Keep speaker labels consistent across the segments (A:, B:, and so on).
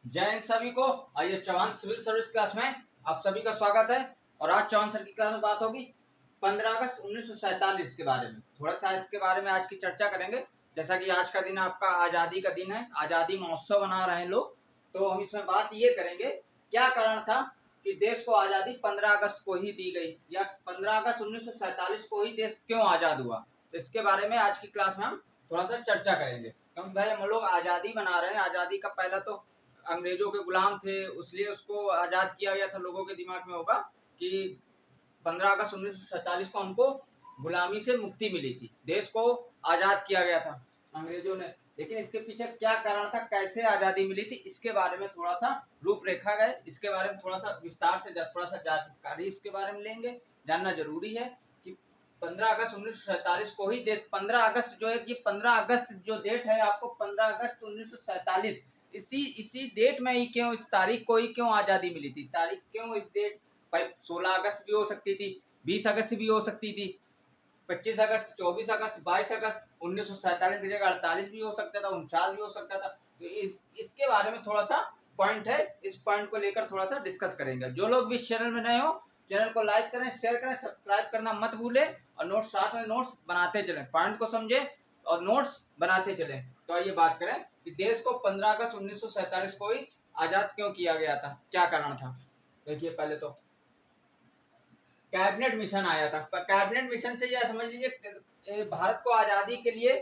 A: जय हिंद सभी को। आइए चौहान सिविल सर्विस क्लास में आप सभी का स्वागत है। और आज चौहान सर की क्लास में बात होगी 15 अगस्त 1947 के बारे में। थोड़ा सा इसके बारे में आज की चर्चा करेंगे। जैसा कि आज का दिन आपका आज़ादी का दिन है, आज़ादी महोत्सव मना रहे हैं लोग, तो हम इसमें बात ये करेंगे क्या कारण था कि देश को आज़ादी 15 अगस्त को ही दी गई, या 15 अगस्त 1947 को ही देश क्यों आज़ाद हुआ। तो इसके बारे में आज की क्लास में हम थोड़ा सा चर्चा करेंगे, क्योंकि भाई हम लोग आज़ादी मना रहे हैं। आज़ादी का पहला तो अंग्रेजों के गुलाम थे, इसलिए उसको आज़ाद किया गया था। लोगों के दिमाग में होगा कि 15 अगस्त 1947 को हमको गुलामी से मुक्ति मिली थी, देश को आज़ाद किया गया था अंग्रेजों ने। लेकिन इसके पीछे क्या कारण था, कैसे आज़ादी मिली थी, इसके बारे में थोड़ा सा रूपरेखा है, इसके बारे में थोड़ा सा विस्तार से थोड़ा सा जानकारी इसके बारे में लेंगे। जानना जरूरी है कि 15 अगस्त 1947 को ही देश, 15 अगस्त जो है कि 15 अगस्त जो डेट है आपको, 15 अगस्त 1947 इसी डेट में ही क्यों, इस तारीख को ही क्यों आज़ादी मिली थी। तारीख क्यों इस डेट, भाई 16 अगस्त भी हो सकती थी, 20 अगस्त भी हो सकती थी, 25 अगस्त, 24 अगस्त, 22 अगस्त, 1947 की जगह 48 भी हो सकता था, 49 भी हो सकता था। तो इसके बारे में थोड़ा सा पॉइंट है, इस पॉइंट को लेकर थोड़ा सा डिस्कस करेंगे। जो लोग भी इस चैनल में नए हो, चैनल को लाइक करें, शेयर करें, सब्सक्राइब करना मत भूलें, और नोट्स साथ में नोट्स बनाते चलें, पॉइंट को समझे और नोट्स बनाते चलें। तो आइए बात करें कि देश को 15 अगस्त 1947 को ही आज़ाद क्यों किया गया था, क्या कारण था। देखिए, पहले तो कैबिनेट मिशन आया था। कैबिनेट मिशन से यह समझ लीजिए भारत को आज़ादी के लिए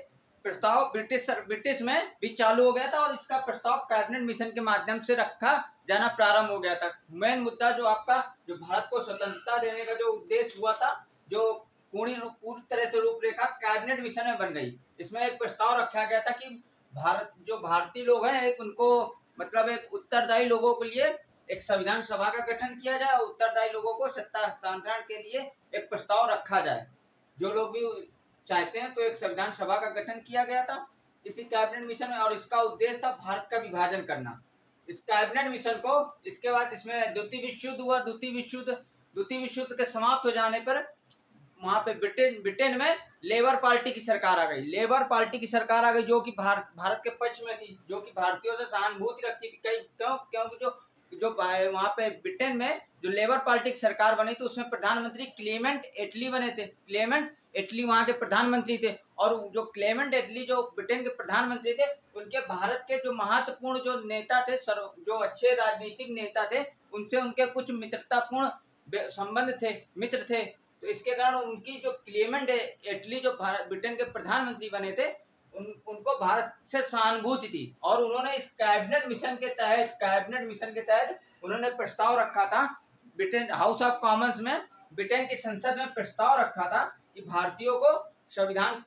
A: प्रस्ताव ब्रिटिश में भी चालू हो गया था, और इसका प्रस्ताव कैबिनेट मिशन के माध्यम से रखा जाना प्रारंभ हो गया था। मेन मुद्दा जो आपका, जो भारत को स्वतंत्रता देने का जो उद्देश्य हुआ था, जो पूरी तरह से रूपरेखा कैबिनेट मिशन में बन गई। इसमें एक प्रस्ताव रखा गया था कि भारतीय लोग हैं, एक उनको मतलब एक उत्तरदायी लोगों के लिए एक संविधान सभा का गठन किया जाए, उत्तरदायी लोगों को सत्ता हस्तांतरण के लिए एक प्रस्ताव रखा जाए। जो लोग भी चाहते हैं, तो एक संविधान सभा का गठन किया गया था इसी कैबिनेट मिशन में, और इसका उद्देश्य था भारत का विभाजन करना। इस कैबिनेट मिशन को, इसके बाद इसमें द्वितीय विश्व युद्ध हुआ। द्वितीय विश्व युद्ध के समाप्त हो जाने पर वहां पे ब्रिटेन में लेबर पार्टी की सरकार आ गई। लेबर पार्टी की सरकार आ गई जो कि भारत के पक्ष में थी, जो कि भारतीयों से सहानुभूति रखती थी। कई क्यों, क्योंकि जो वहां पे ब्रिटेन में जो लेबर पार्टी की सरकार बनी थी, उसमें प्रधानमंत्री क्लेमेंट एटली बने थे। क्लेमेंट एटली वहां के प्रधानमंत्री थे, और जो क्लेमेंट एटली जो ब्रिटेन के प्रधानमंत्री थे, उनके भारत के जो महत्वपूर्ण जो नेता थे, जो अच्छे राजनीतिक नेता थे, उनसे उनके कुछ मित्रतापूर्ण संबंध थे, मित्र थे। तो इसके कारण उनकी जो क्लेमेंट एटली जो भारत ब्रिटेन के प्रधानमंत्री बने थे, उनको भारत से सहानुभूति थी, और उन्होंने इस कैबिनेट मिशन के तहत उन्होंने प्रस्ताव रखा था। ब्रिटेन हाउस ऑफ कॉमन्स में, ब्रिटेन की संसद में प्रस्ताव रखा था कि भारतीयों को संविधान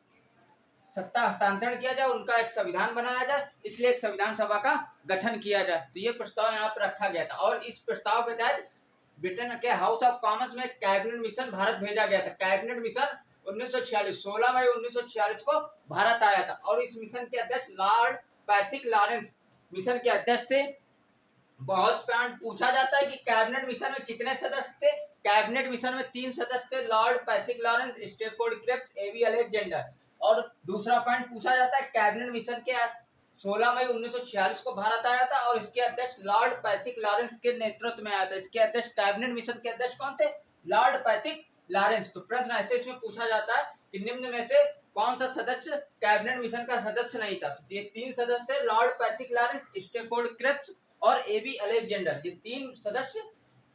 A: सत्ता हस्तांतरण किया जाए, उनका एक संविधान बनाया जाए, इसलिए एक संविधान सभा का गठन किया जाए। तो ये प्रस्ताव यहाँ पर रखा गया था, और इस प्रस्ताव के तहत ब्रिटेन के हाउस ऑफ कॉमन्स में कैबिनेट मिशन भारत भेजा गया था। कैबिनेट मिशन 1946, 16 मई 1946 को भारत आया था, और इस मिशन के अध्यक्ष लॉर्ड पैथिक लॉरेंस मिशन के अध्यक्ष थे। बहुत पॉइंट पूछा जाता है कि कैबिनेट मिशन में कितने सदस्य थे। कैबिनेट मिशन में 3 सदस्य थे, Lord Pethick Lawrence, Stafford Cripps, A B Alexander. और दूसरा पॉइंट पूछा जाता है, कैबिनेट मिशन के 16 मई 1946 को भारत आया था, और इसके अध्यक्ष लॉर्ड पैथिक लॉरेंस के नेतृत्व में आया था। इसके अध्यक्ष, कैबिनेट मिशन के अध्यक्ष कौन थे? Lord Pethick Lawrence. तो प्रश्न ऐसे इसमें पूछा जाता है कि निम्न में से कौन सा सदस्य कैबिनेट मिशन का सदस्य नहीं था। तो ये 3 सदस्य थे, Lord Pethick Lawrence, Stafford Cripps और एबी अलेक्जेंडर। ये 3 सदस्य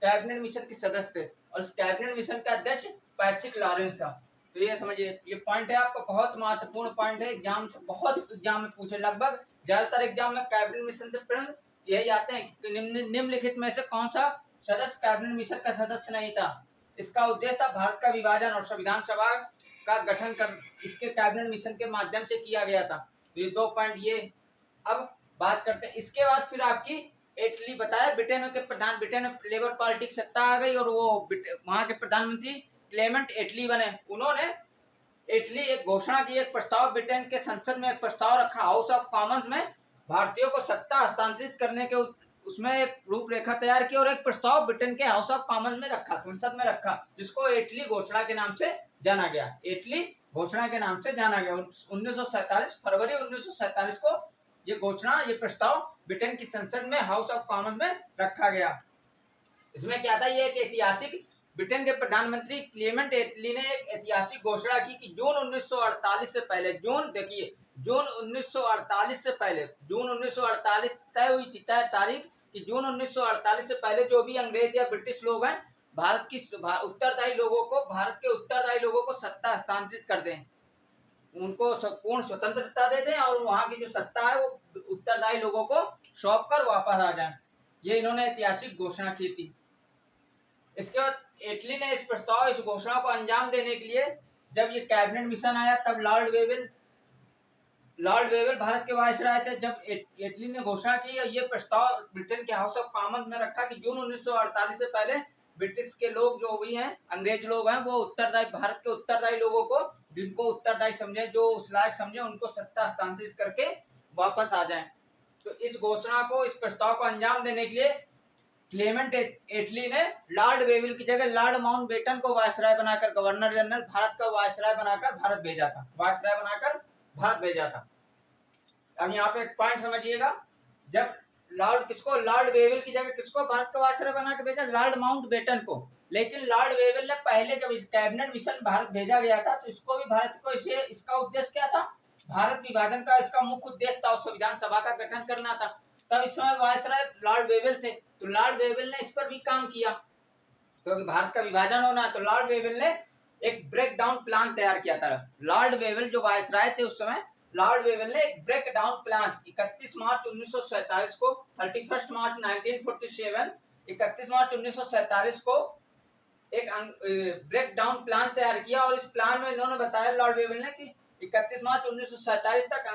A: कैबिनेट मिशन के सदस्य थे, और इस कैबिनेट मिशन का अध्यक्ष पैथिक लॉरेंस था। तो ये समझिए, ये पॉइंट है आपका, बहुत महत्वपूर्ण पॉइंट है। एग्जाम से, बहुत एग्जाम में पूछे, लगभग ज्यादातर एग्जाम में कैबिनेट मिशन से प्रश्न यही आते हैं कि निम्नलिखित में से कौन सा सदस्य कैबिनेट मिशन का सदस्य नहीं था। इसका उद्देश्य था भारत का विभाजन और संविधान सभा का गठन कर, इसके कैबिनेट मिशन के माध्यम से किया गया था। तो ये 2 पॉइंट ये। अब बात करते हैं, इसके बाद फिर आपकी इटली बताया, ब्रिटेन में लेबर पार्टी की सत्ता आ गई, और वो वहां के प्रधानमंत्री क्लेमेंट एटली बने। उन्होंने इटली एक घोषणा की, एक प्रस्ताव ब्रिटेन के संसद में एक प्रस्ताव रखा हाउस ऑफ कॉमन्स में, भारतीयों को सत्ता हस्तांतरित करने के उसमें एक रूपरेखा तैयार की, और एक प्रस्ताव ब्रिटेन के हाउस ऑफ कॉमन्स में रखा, संसद में रखा, जिसको इटली घोषणा के नाम से जाना गया। इटली घोषणा के नाम से जाना गया। 1947 फरवरी 1947 को ये घोषणा, ये प्रस्ताव ब्रिटेन की संसद में, हाउस ऑफ कॉमन में रखा गया। इसमें क्या था, ये एक ऐतिहासिक, ब्रिटेन के प्रधानमंत्री क्लेमेंट एटली ने एक ऐतिहासिक घोषणा की कि जून 1948 से पहले, जून देखिए, जून 1948 से पहले, जून 1948 तय हुई थी, तय तारीख कि जून 1948 से पहले जो भी अंग्रेज या ब्रिटिश लोग हैं, भारत की उत्तरदायी लोगों को, भारत के उत्तरदायी लोगों को सत्ता हस्तांतरित कर दें, उनको पूर्ण स्वतंत्रता दे दें और वहां की जो सत्ता है वो उत्तरदायी लोगों को सौंप कर वापस आ जाए। ये इन्होंने ऐतिहासिक घोषणा की थी। इसके बाद इटली ने इस प्रस्ताव, इस घोषणा को अंजाम देने के लिए जब ये कैबिनेट मिशन आया, तब लॉर्ड वेवेल भारत के वायसराय थे। जब इटली ने घोषणा की, ये प्रस्ताव ब्रिटेन के हाउस ऑफ कॉमन्स में रखा कि जून 1948 से पहले ब्रिटिश के लोग जो भी हैं, अंग्रेज लोग हैं, वो उत्तरदायी, भारत के उत्तरदायी लोगों को, जिनको उत्तरदायी समझे, जो उस लायक समझे, उनको सत्ता हस्तांतरित करके वापस आ जाए। तो इस घोषणा को, इस प्रस्ताव को अंजाम देने के लिए क्लेमेंट एटली ने लॉर्ड वेविल की जगह लॉर्ड माउंटबेटन को वायसराय बनाकर, गवर्नर जनरल, भारत का वायसराय बनाकर भारत भेजा था, वायसराय बनाकर भारत भेजा था। अब यहाँ पे एक पॉइंट समझिएगा, जब लॉर्ड वेविल की जगह किसको भारत का वायसराय बना के भेजा, लॉर्ड माउंटबेटन को। लेकिन लॉर्ड वेविल ने पहले, जब इस कैबिनेट मिशन भारत भेजा गया था, तो इसको भी भारत को, इसे, इसका उद्देश्य क्या था, भारत विभाजन का इसका मुख्य उद्देश्य था, संविधान सभा का गठन करना था। तब इस समय वायसराय लॉर्ड वेविल थे, तो लॉर्ड वेविल ने इस पर भी काम किया, क्योंकि भारत का विभाजन होना है। तो लॉर्ड वेविल ने एक ब्रेक डाउन प्लान तैयार किया था। लॉर्ड वेविल जो वायसराय थे उस समय, लॉर्ड वेविल ने एक ब्रेक डाउन प्लान 31 मार्च 1947 को, 31 मार्च 1947, 31 मार्च 1947 को एक ब्रेक डाउन प्लान तैयार किया। और इस प्लान में इन्होंने बताया, लॉर्ड वेविल ने, कि 31 मार्च 1947 तक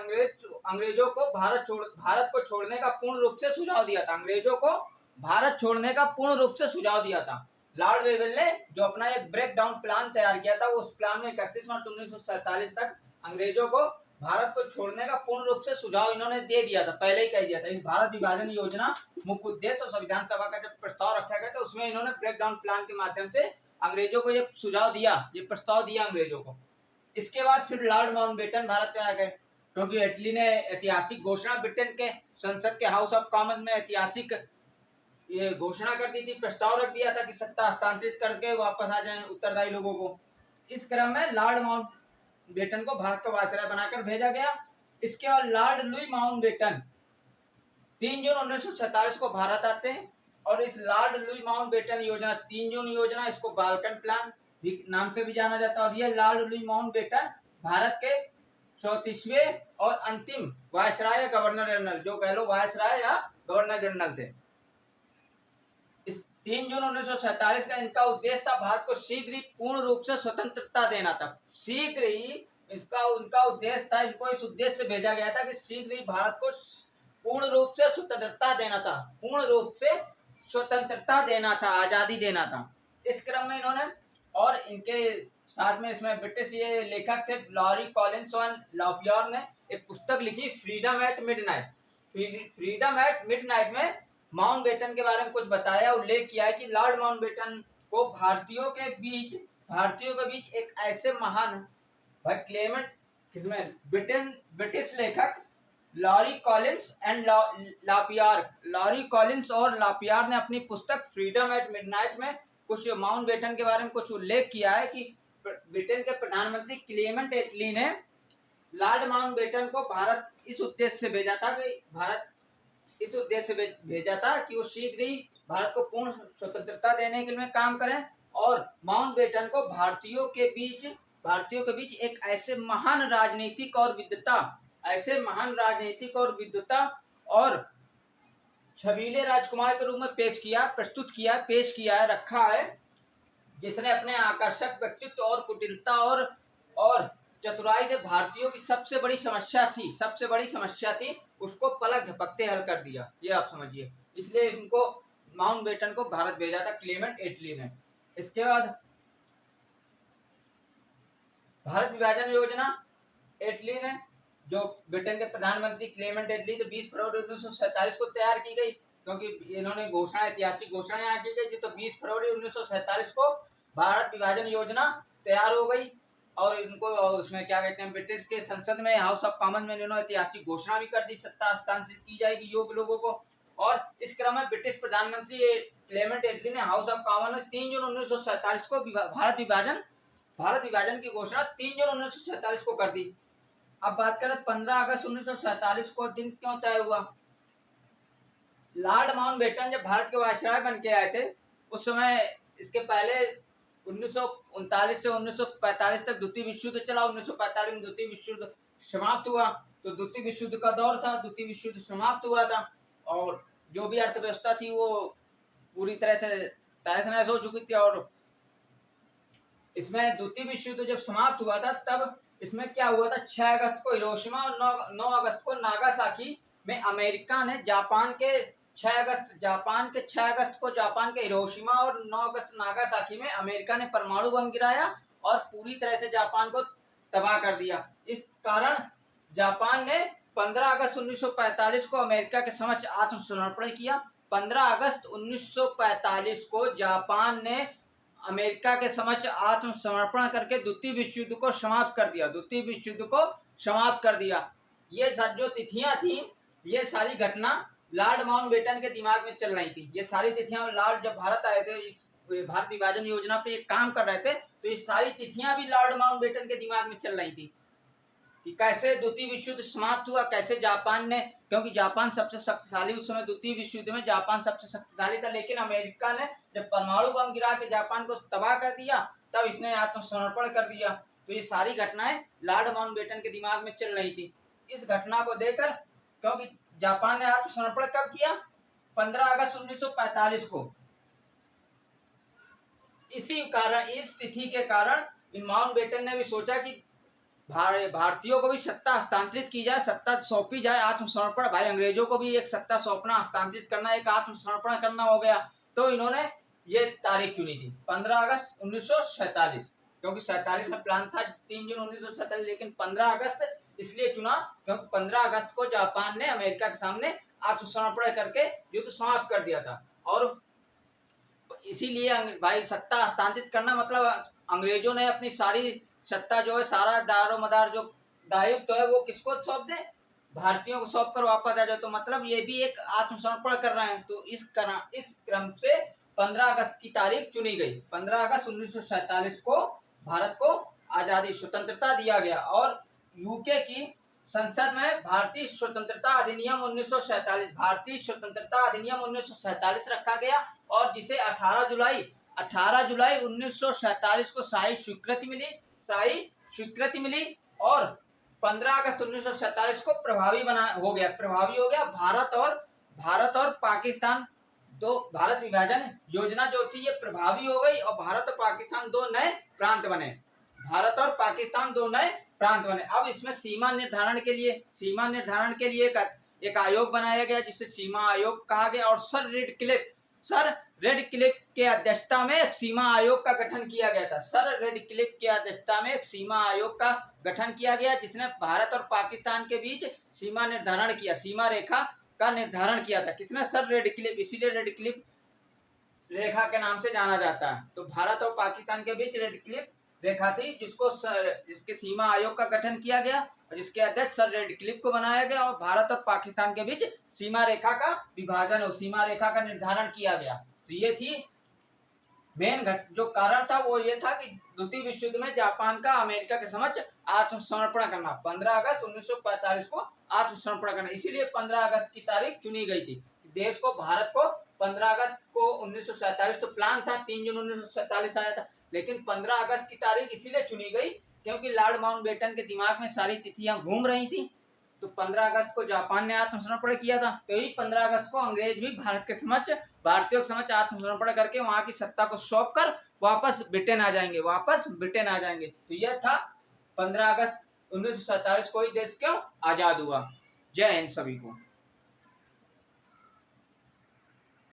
A: अंग्रेजों को भारत को छोड़ने का पूर्ण रूप से सुझाव दिया था, अंग्रेजों को भारत छोड़ने का पूर्ण रूप से सुझाव दिया था। लॉर्ड वेविल ने जो अपना एक ब्रेक डाउन प्लान तैयार किया था, उस प्लान में 31 मार्च 1947 तक अंग्रेजों को भारत को छोड़ने का पूर्ण रूप से सुझाव इन्होंने दे दिया था, पहले ही कह दिया था। इस भारत विभाजन योजना मुख्य उद्देश्य और संविधान सभा का जब प्रस्ताव रखा गया था, उसमें इन्होंने ब्रेक डाउन प्लान के माध्यम से अंग्रेजों को ये सुझाव दिया, ये प्रस्ताव दिया अंग्रेजों को। इसके बाद फिर लॉर्ड माउंटबेटन भारत में आ गए, क्योंकि इटली ने ऐतिहासिक घोषणा ब्रिटेन के संसद के हाउस ऑफ कॉमन्स में ऐतिहासिक ये घोषणा कर दी थी, प्रस्ताव रख दिया था कि सत्ता हस्तांतरित करके वापस आ जाएं उत्तरदायी लोगों को। इस क्रम में लॉर्ड माउंटबेटन को भारत का वायसराय बनाकर भेजा गया। इसके बाद लॉर्ड लुई माउंटबेटन 3 जून 1947 को भारत आते हैं, और इस लॉर्ड लुई माउंटबेटन योजना, 3 जून योजना, इसको बाल्कन प्लान भी नाम से भी जाना जाता है। और ये लॉर्ड लुई माउंटबेटन भारत के 34वें और अंतिम वायसराय या गवर्नर जनरल, जो कह लो वायसराय या गवर्नर जनरल थे। 3 जून 1947 का इनका उद्देश्य था भारत को शीघ्र ही पूर्ण रूप से स्वतंत्रता देना था, शीघ्र ही इसका उनका उद्देश्य था। इनको इस उद्देश्य से भेजा गया था कि शीघ्र ही भारत को पूर्ण रूप से स्वतंत्रता देना था, पूर्ण रूप से स्वतंत्रता देना था, आजादी देना था। इस क्रम में इन्होंने, और इनके साथ में इसमें ब्रिटिश ये लेखक थे लॉरी कॉलिंस और लॉपियर ने एक पुस्तक लिखी, Freedom at Midnight. Freedom at Midnight में माउंटबेटन के बारे में कुछ बताया, उल्लेख किया है कि लॉर्ड माउंटबेटन को भारतीयों के बीच एक ऐसे महान, भाई क्लेमेंट, किसमें, ब्रिटिश लेखक Larry Collins and Larry Collins और लॉपियर ने अपनी पुस्तक फ्रीडम एट मिडनाइट में कुछ माउंटबेटन के बारे में कुछ उल्लेख किया है कि ब्रिटेन के प्रधानमंत्री क्लेमेंट एटली ने लॉर्ड माउंटबेटन को भारत इस उद्देश्य से भेजा था कि वो शीघ्र ही भारत को पूर्ण स्वतंत्रता देने के लिए काम करें, और माउंटबेटन को भारतीयों के बीच एक ऐसे महान राजनीतिक और छबीले राजकुमार के रूप में पेश किया रखा है, जिसने अपने आकर्षक व्यक्तित्व और कुटिलता और चतुराई से भारतीयों की सबसे बड़ी समस्या थी उसको पलक झपकते हल कर दिया। ये आप समझिए, इसलिए इनको, माउंटबेटन को भारत भेजा था क्लेमेंट एटली ने। इसके बाद भारत विभाजन योजना एटली ने, जो ब्रिटेन के प्रधानमंत्री क्लेमेंट एटली, तो 20 फरवरी 1947 को तैयार की गई, क्योंकि इन्होंने ऐतिहासिक घोषणा यहाँ की गई थी। तो 20 फरवरी 1947 को भारत विभाजन योजना तैयार हो गई, और इनको उसमें क्या कहते हैं, ब्रिटिश के संसद में, हाउस ऑफ कॉमन्स में इन्होंने ऐतिहासिक घोषणा भी कर दी, सत्ता हस्तांतरित की जाएगी योग्य लोगों को। और इस क्रम में ब्रिटिश प्रधानमंत्री क्लेमेंट एटली ने हाउस ऑफ कॉमन में 3 जून 1947 को भारत विभाजन की घोषणा 3 जून 1947 को कर दी। अब बात करें 15 अगस्त 1947 को दिन क्यों तय हुआ। लॉर्ड माउंटबेटन जब भारत के वायसराय बन के आए थे, उस समय, इसके पहले 1939 से 1945 तक द्वितीय विश्व युद्ध चला। 1945 में द्वितीय विश्व युद्ध समाप्त हुआ, तो द्वितीय विश्व युद्ध का दौर था, द्वितीय विश्व युद्ध समाप्त हुआ था और जो भी अर्थव्यवस्था थी वो पूरी तरह से तहस नहस हो चुकी थी। और इसमें द्वितीय विश्व युद्ध जब समाप्त हुआ था, तब इसमें क्या हुआ था, 6 अगस्त को हिरोशिमा और 9 अगस्त को नागासाकी में अमेरिका ने जापान के 6 अगस्त को जापान के हिरोशिमा और 9 अगस्त नागासाकी में अमेरिका ने परमाणु बम गिराया और पूरी तरह से जापान को तबाह कर दिया। इस कारण जापान ने 15 अगस्त 1945 को अमेरिका के समक्ष आत्मसमर्पण किया। 15 अगस्त 1945 को जापान ने अमेरिका के समक्ष आत्मसमर्पण करके द्वितीय विश्व युद्ध को समाप्त कर दिया। ये जो तिथियां थी, ये सारी घटना लॉर्ड माउंटबेटन के दिमाग में चल रही थी। ये सारी तिथियां लॉर्ड जब भारत आए थे, इस भारत विभाजन योजना पे एक काम कर रहे थे, तो ये सारी तिथियां भी लॉर्ड माउंटबेटन के दिमाग में चल रही थी कि कैसे द्वितीय विश्व युद्ध समाप्त हुआ, कैसे जापान ने, क्योंकि जापान सबसे शक्तिशाली, उस समय द्वितीय विश्व युद्ध में जापान सबसे शक्तिशाली था, लेकिन अमेरिका ने जब परमाणु बम गिरा के जापान को तबाह कर दिया, तब इसने आत्मसमर्पण कर दिया। तो ये सारी घटनाएं लॉर्ड माउंटबेटन के दिमाग में चल रही थी। इस घटना को देखकर, क्योंकि जापान ने आत्मसमर्पण कब किया, 15 अगस्त 1945 को, इसी कारण, इस तिथि के कारण माउंटबेटन ने भी सोचा कि भारतीयों को भी सत्ता हस्तांतरित की जाए, सत्ता सौंपी जाए, आत्मसमर्पण, भाई अंग्रेजों को भी एक सत्ता सौंपना, हस्तांतरित करना, एक आत्मसमर्पण करना हो गया। तो इन्होंने ये तारीख चुनी थी 15 अगस्त 1947, क्योंकि 47 में प्लान था 3 जून 1947, लेकिन 15 अगस्त इसलिए चुना क्योंकि 15 अगस्त को जापान ने अमेरिका के सामने आत्मसमर्पण करके युद्ध समाप्त कर दिया था। और इसीलिए भाई सत्ता हस्तांतरित करना मतलब अंग्रेजों ने अपनी सारी सत्ता जो है, सारा दारोमदार जो दायित्व है, वो किसको सौंप दे, भारतीयों को सौंप कर वापस आ जाए। तो मतलब ये भी एक आत्मसमर्पण कर रहे हैं। तो इस क्रम से 15 अगस्त की तारीख चुनी गई। 15 अगस्त 1947 को भारत को आजादी, स्वतंत्रता दिया गया और यूके की संसद में भारतीय स्वतंत्रता अधिनियम 1947 रखा गया और जिसे 18 जुलाई 1947 को शाही स्वीकृति मिली और 15 अगस्त 1947 को प्रभावी हो गया। भारत और पाकिस्तान, दो भारत विभाजन योजना जो थी ये प्रभावी हो गई और भारत और पाकिस्तान दो नए प्रांत बने। अब इसमें सीमा निर्धारण के लिए एक आयोग बनाया गया जिसे सीमा आयोग कहा गया और सर रेडक्लिफ के अध्यक्षता में एक सीमा आयोग का गठन किया गया था। सर रेडक्लिफ के अध्यक्षता में एक सीमा आयोग का गठन किया गया जिसने भारत और पाकिस्तान के बीच सीमा रेखा का निर्धारण किया था। किसने? सर रेडक्लिफ, इसीलिए रेडक्लिफ रेखा के नाम से जाना जाता है। तो भारत और पाकिस्तान के बीच रेडक्लिफ रेखा थी जिसके सीमा आयोग का गठन किया गया और जिसके अध्यक्ष सर रेडक्लिफ को बनाया गया और भारत और पाकिस्तान के बीच सीमा रेखा का विभाजन और सीमा रेखा का निर्धारण किया गया। तो ये थी मेन जो कारण था, वो ये था कि द्वितीय विश्व युद्ध में जापान का अमेरिका के समक्ष आत्मसमर्पण करना, 15 अगस्त 1945 को आत्मसमर्पण करना, इसीलिए 15 अगस्त की तारीख चुनी गई थी। देश को, भारत को 15 अगस्त को 1947, तो प्लान था 3 जून 1947 आया था, लेकिन 15 अगस्त की तारीख इसीलिए चुनी गई क्योंकि लॉर्ड माउंटबेटन के दिमाग में सारी तिथियां घूम रही थी। तो 15 अगस्त को जापान ने आत्मसमर्पण किया था, तो यही 15 अगस्त को अंग्रेज भी भारतीयों के समक्ष आत्मसमर्पण करके वहां की सत्ता को सौंप कर वापस ब्रिटेन आ जाएंगे। तो यह था 15 अगस्त 1947 को ही देश क्यों आजाद हुआ। जय हिंद सभी को।